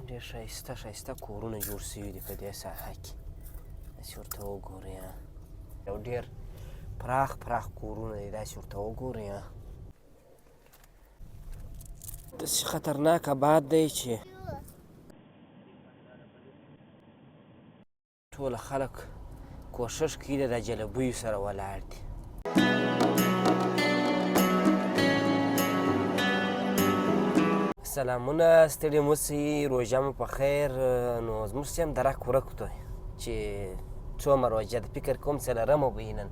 ډېر ښایسته ښایسته کورونه جوړ سوي دي په دې ساحه کې. داسې ورته وګورئ، یو ډېر پراخ پراخ کورونه دي، داسې ورته وګورئ. داسې خطرناک باد دی چې ټول خلک کوښښ کوي د جلبیو سره ولاړ دي. سلامونه، ستړي مه شئ، روژه مو په خیر. نو زموږ سیم درک ورک دی چې څومره روژه ده، فکر کوم څلورمه به وي نن.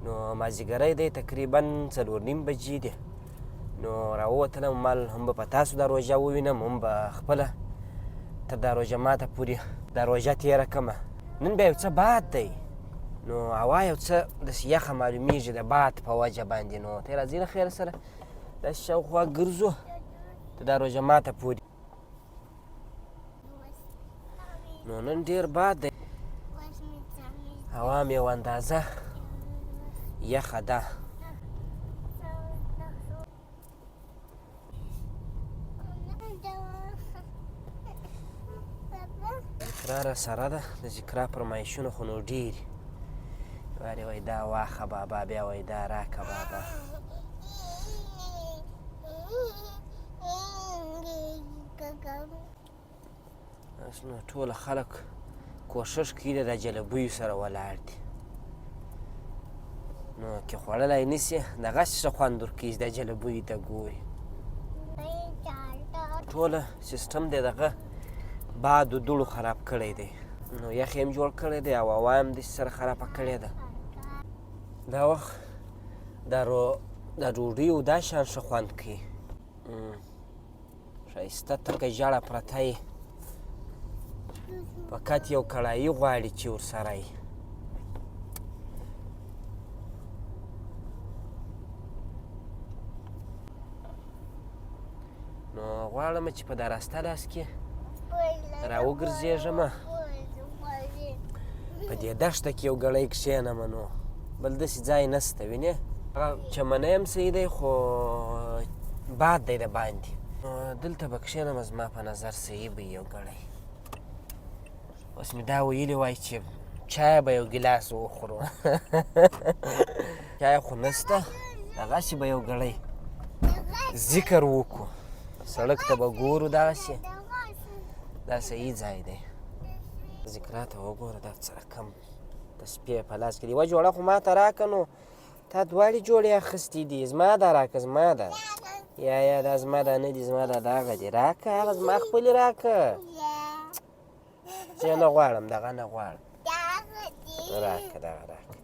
نو مازدیګری دی، تقریبا 4:30 بجې دي. نو راووتلم، مال هم به په تاسو دا روژه ووینم، هم به خپله تر دا روژه ماته پورې دا روژه تېره کړمه. نن بیا یو څه باد دی، نو هوا یو څه داسې یخه معلومیږي د باد په وجه باندې. نو ته راځئ له خیره سره داسې شاوخوا ګرځو ته دا روژه ماته پورې. نو نن ډېر باد دی، هوا مې یوه اندازه یخه ده. ذکرا را سره ده، د ذکرا فرمایشونه خو نو ډېرې. وارې وایي دا واخه بابا، بیا وایي دا راکه بابا. اوس نو ټوله خلک کوښښ کوي د جلبیو سره ولاړ دي. نو که خوړلی نه شي دغسې ښه خوند ورکوي د جلبیو ته ګوري. ټوله سیسټم دی دغه باد و دوړو خراب کړی دی. نو یخ یې هم جوړ کړی دی او هوا هم داسې سره خرابه کړې ده. دا وخت دا ډوډۍ و دا شان ښه خوند کوي. ښایسته تکه ژړه پرته یي، فقط یو کړایي غواړي چې ورسره یي. نو غواړم چې په دا راسته لاس کې راوګرځېږم، په دې دښته کې یو ګړی کښېنم. نو بل داسې ځای نشته، وینې هغه چمنی هم صحیح دی خو باد دی د باندې. نو دلته به کښېنم، زما په نظر صحیح به یو ګړی. اوس مې دا ویلي وای چې چای به یو ګیلاس وخورو. چای خو نشته، دغسې به یو ګړی ذکر وکړو، سړک ته به ګورو. دغسې دا صحیح ځای دی. ذکرا ته وګوره دا څه رقم د سپی په لاس کې دی. یوه جوړه خو ما ته راکړه. نو تا دواړې جوړې اخیستې دي، زما ده راکړه، زما ده. یا دا زما ده نه دي، زما ده دغه دي، راکړه هغه زما خپلې راکړه. زه نه غواړم، دغه نه غواړم، راکړه دغه راکړه.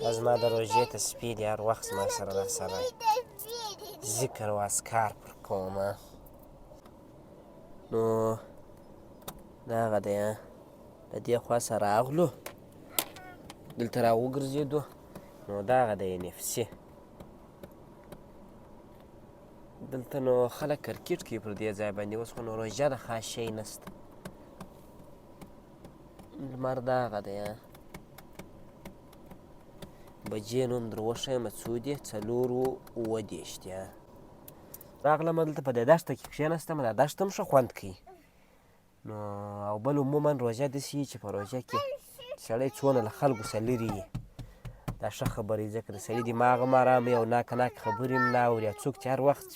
دا زما د روژې ته سپی دی، هر وخت زما سره دا سړی ذکر و اذکار پر کوم. نو دغه دی، د دې خوا سره راغلو، دلته راوګرځېدو. نو دغه دی نفسي، دلته نو خلک کرکټ کوي پر دې ځای باندې. اوس خو نو روژه ده، خاص شی نشته. لمر دغه دی، بجې نن در وښیمه څو دي، 4:30 دي. راغلم دلته په دې دښته کې کښېنستم، دا دښته هم ښه خوند کوي. نو او بل عموما روژه داسې وي چې په روژه کې سړی څونه له خلکو څخه لرې وي. دا ښه خبره وي، ځکه د سړي دماغ هم ارام وي او ناکه ناکه خبرې هم نه اوري. څوک چې هر وخت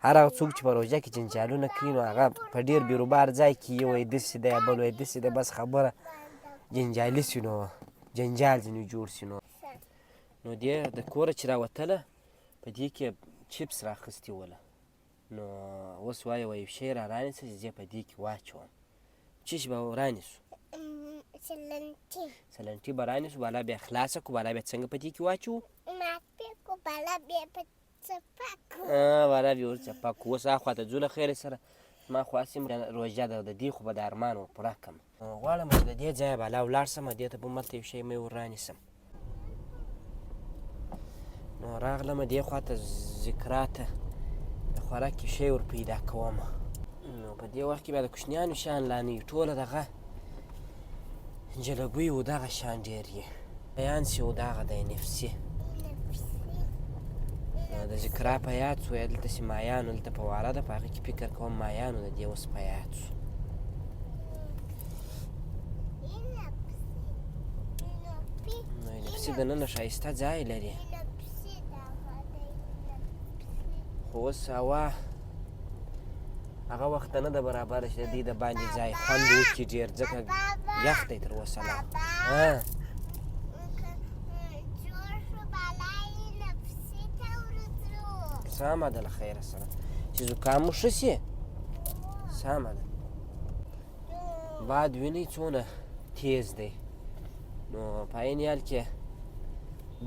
هر هغه څوک چې په روژه کې جنجالونه کوي، نو هغه په ډېر بیروبار ځای کې یو وایي داسې دی، بل وایي داسې دی، بس خبره جنجالي شي، نو جنجال ځینې جوړ شي. نو دې د کوره چې راوتله، په دې کې چپس رااخیستې وله. نو اوس وایي یو شی را رانیسه چې زه په دې کې واچوم. څه شی به رانیسو؟ سلنټي به رانیسو، بالا بیا خلاصه کړو، بالا بیا څنګه په دې کې واچوو؟ بالا بیا ورڅپه کړو. اوس هاخوا ته ځو له خیرې سره، زما خو هسې روژه ده، د دې خو به د ارمان و پوره کړم. غواړم چې د دې ځایه بالا ولاړ شم، دې ته به هملته یو شی مې ور رانیسم. نو راغلم دې خوا ته ذکرا ته د خوراک یو شی ور پیدا کوم. نو په دې وخت کې بیا د کوچنیانو شیان لا نه وي، ټوله دغه جلبۍ و دغه شیان ډېر یي. بیان سي و دغه دی نفسي. د ذکرا په یاد سو یا دلته چې مایانو دلته په واره ده په هغې کې فکر کوم مایانو د دې اوس په یاد سو نو ایلپسي دننه ښایسته ځای لري خو اوس هوا هغه وخت ته نه ده برابره چې د دې د باندې ځای خوند وکړي ډېر ځکه یخ دی تر اوسه لا سمه ده له خیره سره چې زکام مو ښه سي سمه ده باد وینئ څونه تیز دی نو په عین حال کې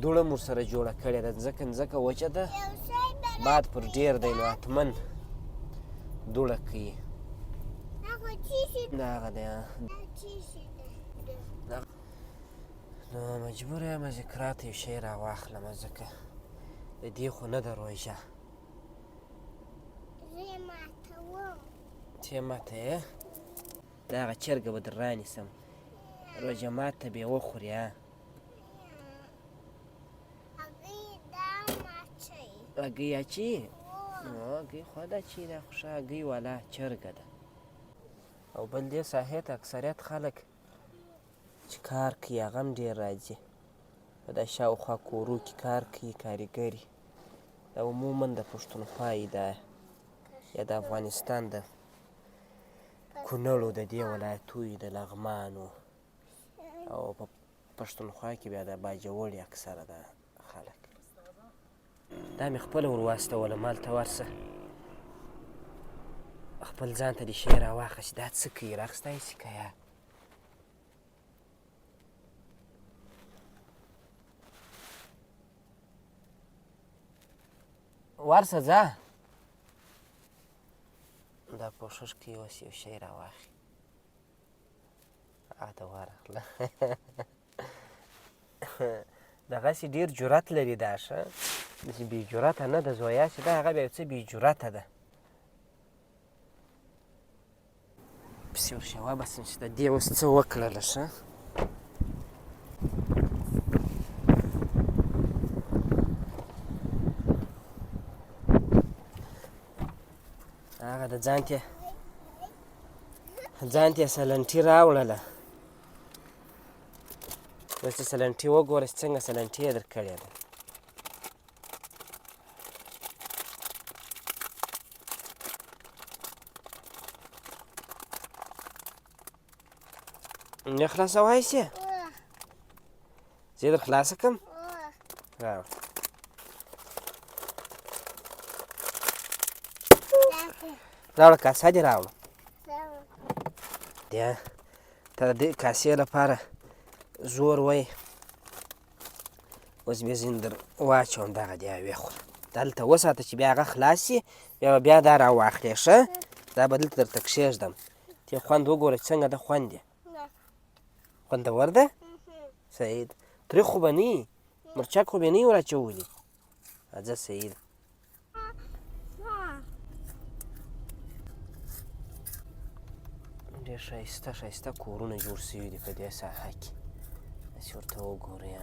دوړه مو ورسره جوړه کړې ده ځمکه وچه ده باد پر ډېر دی نو حتمن دوړه کوي دا هغه دی نو مجبور یم ذکرا ته یو شی راواخلمه ځکه د دې خو نه ده روژه ته یې ماتوې دا هغه چرګه به در رانیسم روژه ماته به یې وخورې هګۍ اچوي نو هګۍ خو ده اچوي دا خو ښه هګۍ والا چرګه ده او بل دې ساحې ته اکثریت خلک چې کار کوي هغه هم ډېر راځي په دا شاوخوا کورو کې کار کوي کاریګري دا عموما د پښتونخوا دا یا د افغانستان د کونړو د دې ولایتو د لغمانو او په پښتونخوا کې بیا د باجوړي اکثره ده خلک دا مې خپله ور واستوله مالته ورسه خپل ځان ته دې شی راواخیست دا څه کوي راخیستی شي که یا ورسه ځه دا کوښښ کوي اوس یو شی راواخلي ته ورغله دغسې ډېر جرأت لري دا ښه داسې بې جرأته نه ده زویا چې دا هغه بیا یو څه بې جرأته ده پسې ورشي وباسم چې د دې اوس څه وکړله ښه هغه د ځان ته یې سلنټي راوړله اوس چې سلنټي وګوره چې څنګه سلنټي یې در کړې ده نه خلاصوای شي زه یې در خلاصه کړم راوړه راوړه کاسه دې راوړه بیا ته د دې کاسې لپاره زور وایي اوس بیا ځینې در واچوم دغه دې ویې خوره دلته وساته چې بیا هغه خلاص شي بیا دا راواخلې ښه دا به دلته درته کښېږدم ته یې خوند وګوره چې څنګه ده خوند یې خوندور ده صحیح ده تریخ خو به نه وي مرچک خو بیا نه یې ور اچولي ځه صحیح ده ډېر ښایسته ښایسته کورونه جوړ شوي دي په دې ساحه کې داسې ورته وګورئ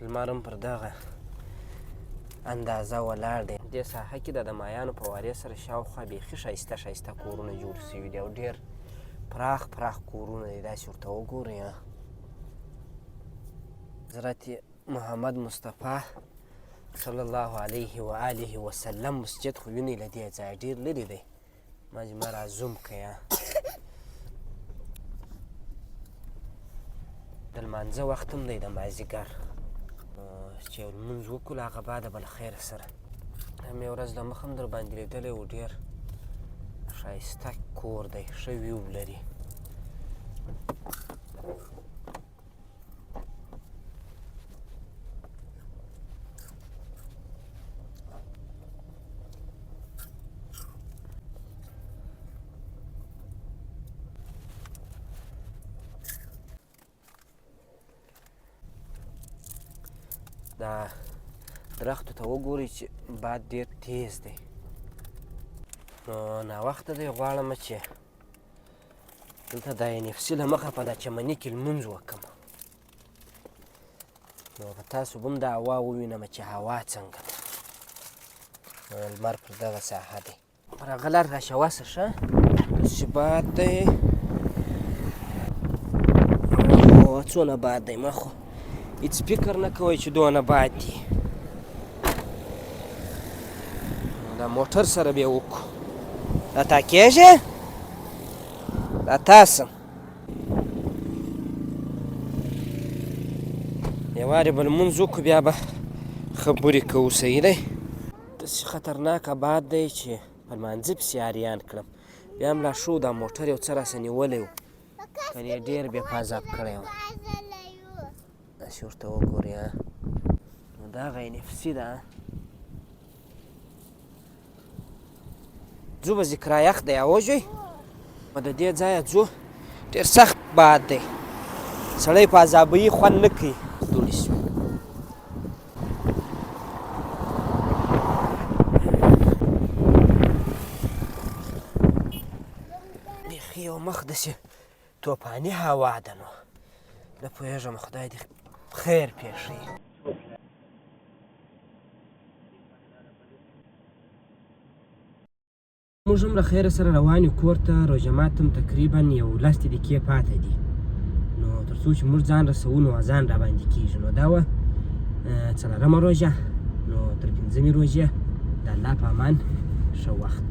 لمر هم پر دغه اندازه ولاړ دی دې ساحه کې د مایانو په وارې سره شاوخوا بیخي ښایسته ښایسته کورونه جوړ شوي دي او ډېر پراخ کورونه دي داسې ورته وګورئ حضرت محمد مصطفی صلی الله علیه و آله وسلم مسجد خو وینئ له دې ځایه ډېر لرې دی ما را زوم کړئ د لمانځه وخت هم دی د مازدیګر چې یو لمونځ وکړو هغه بعده به له خیره سره هم یو ورځ د مخ هم در باندې لیدلی و ډېر ښایسته کور دی ښه ویو لري دا درختو ته وګورئ چې باد ډېر تیز دی نو ناوخته دی غواړم چې دلته د NFC له مخه په دا چمني کې لمونځ وکړم. نو په تاسو به هم دا هوا ووینم چې هوا څنګه ده. لمر پر دغه ساحه دی. پر هغه لار راشه واسه ښه. داسې باد دی. اوه څونه باد دی. ما خو هېڅ فکر نه کوئ چې دونه باد دی. دا موټر سره بیا وکړو. دا تا کېږي؟ دا تاسم یوارې به لمونځ وکړو بیا به خبرې کوو. صحیح دی. داسې خطرناکه باد دی چې په لمانځه پسې عریان کړم. بیا هم لا ښه دا موټر یو څه راسه نیولی و، کنې یې ډېر بې پازاب کړی و. داسې ورته وګورئ. نو دغه NFC ده. ځو به ذکرا یخ دی اوژئ. د دې ځایه ځو. ډېر سخت باد دی. سړی په عذابوي خوند نه کوي. دوړې شوې. بیخي یو مخ داسې توپاني هوا ده. نو نه پوهېږم خدای دې خیر پېښوي. موږ هم له خیره سره روان یو کور ته. روژه مات هم تقریبا یو 10 دقیقې پاته دي. نو تر څو چې موږ ځان رسوو نو اذان راباندې کېږي. نو دا وه 4مه روژه. نو تر 5مې روژې د الله په امان ښه وخت.